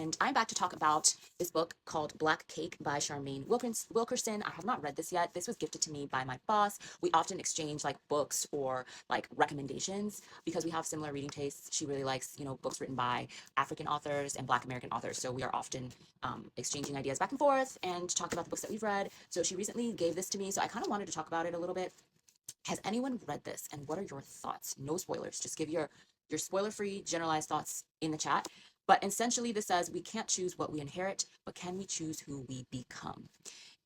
and I'm back to talk about this book called Black Cake by Charmaine Wilkerson. I have not read this yet. This was gifted to me by my boss. We often exchange like books or like recommendations because we have similar reading tastes. She really likes, books written by African authors and Black American authors. So we are often exchanging ideas back and forth and talk about the books that we've read. So she recently gave this to me. So I kind of wanted to talk about it a little bit. Has anyone read this and what are your thoughts? No spoilers. Just give your spoiler-free generalized thoughts in the chat. But essentially this says we can't choose what we inherit, but can we choose who we become?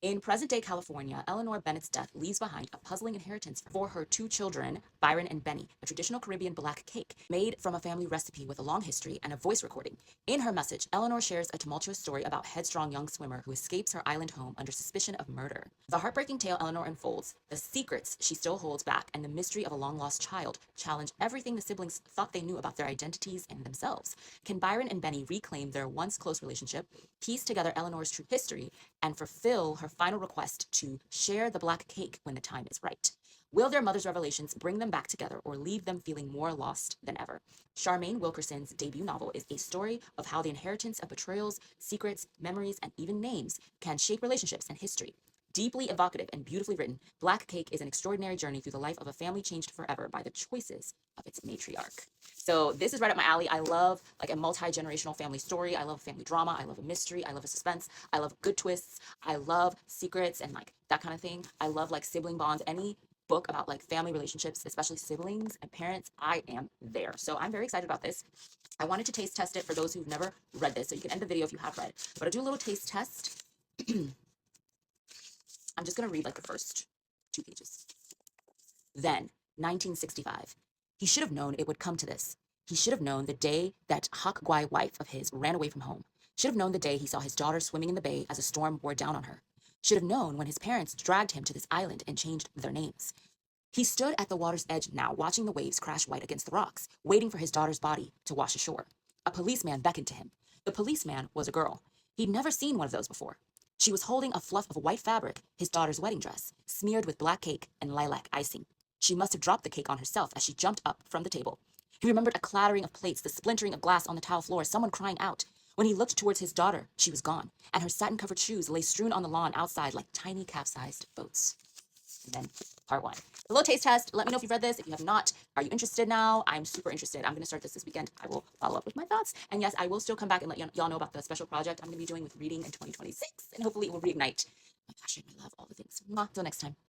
In present-day California, Eleanor Bennett's death leaves behind a puzzling inheritance for her two children, Byron and Benny, a traditional Caribbean black cake made from a family recipe with a long history and a voice recording. In her message, Eleanor shares a tumultuous story about a headstrong young swimmer who escapes her island home under suspicion of murder. The heartbreaking tale Eleanor unfolds, the secrets she still holds back, and the mystery of a long-lost child challenge everything the siblings thought they knew about their identities and themselves. Can Byron and Benny reclaim their once close relationship, piece together Eleanor's true history, and fulfill her final request to share the black cake when the time is right? Will their mother's revelations bring them back together or leave them feeling more lost than ever? Charmaine Wilkerson's debut novel is a story of how the inheritance of betrayals, secrets, memories, and even names can shape relationships and history. Deeply evocative and beautifully written, Black Cake is an extraordinary journey through the life of a family changed forever by the choices of its matriarch. So this is right up my alley. I love like a multi-generational family story. I love family drama. I love a mystery. I love a suspense. I love good twists. I love secrets and like that kind of thing. I love like sibling bonds. Any book about like family relationships, especially siblings and parents, I am there. So I'm very excited about this. I wanted to taste test it for those who've never read this. So you can end the video if you have read, but I do a little taste test. I'm just going to read like the first 2 pages. Then, 1965. He should have known it would come to this. He should have known the day that Hak Gwai wife of his ran away from home. Should have known the day he saw his daughter swimming in the bay as a storm bore down on her. Should have known when his parents dragged him to this island and changed their names. He stood at the water's edge now, watching the waves crash white against the rocks, waiting for his daughter's body to wash ashore. A policeman beckoned to him. The policeman was a girl. He'd never seen one of those before. She was holding a fluff of white fabric, his daughter's wedding dress, smeared with black cake and lilac icing. She must have dropped the cake on herself as she jumped up from the table. He remembered a clattering of plates, the splintering of glass on the tile floor, someone crying out. When he looked towards his daughter, she was gone, and her satin-covered shoes lay strewn on the lawn outside like tiny capsized boats. And then part 1. The little taste test. Let me know if you've read this. If you have not, are you interested now? I'm super interested. I'm going to start this weekend. I will follow up with my thoughts. And yes, I will still come back and let y'all know about the special project I'm going to be doing with reading in 2026. And hopefully it will reignite my passion, my love, all the things. Mwah. Till next time.